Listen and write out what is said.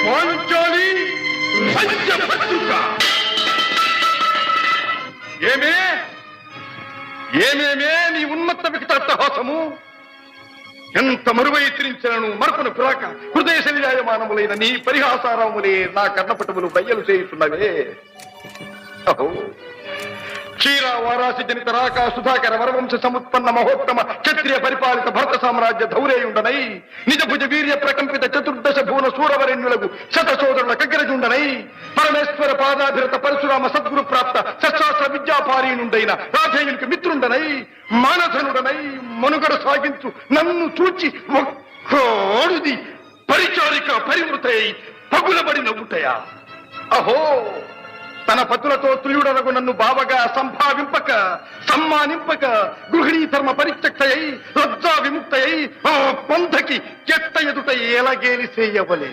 పాంచాలి పంచభద్రుక. ఏమేమే నీ ఉన్మత్త వికటాట్టహాసము! ఎంత మరువై తిరించను మరపున పురాక హృదయ శరీరాయమానములైన నీ పరిహాసారములే నా కర్ణపటములు బయ్యలు చేయుతున్నవే. అహో, క్షీర వారాసి జనిత రాక సుధాకర వరవంశ సముత్పన్న మహోత్తమ క్షత్రియ పరిపాలిత భరత సామ్రాజ్య ధౌరేయుండనై నిజ భుజ వీర్య ప్రకంపిత చతుర్దశ భువన సూరవరెణ్యులకు శత సోదరుల కగ్గరజుండనై పరమేశ్వర పాదాభిరత పరశురామ సద్గురు ప్రాప్త శస్త్రాస్త్ర విద్యాపారీనుండైన రాధేయునికి మిత్రుండనై మానధనుడనై మనుగడ సాగించు నన్ను చూచి ఒక్కోడుది పరిచారిక పరివృతై పగులబడి నవ్వుటయా? అహో, తన పతులతో తుల్యుడనగు నన్ను బావగా సంభావింపక సమ్మానింపక గృహిణీ ధర్మ పరిత్యక్తయై లజ్జా విముక్తయై ఆ పంథకి చెత్త ఎదుట ఎలగేలి చేయవలే.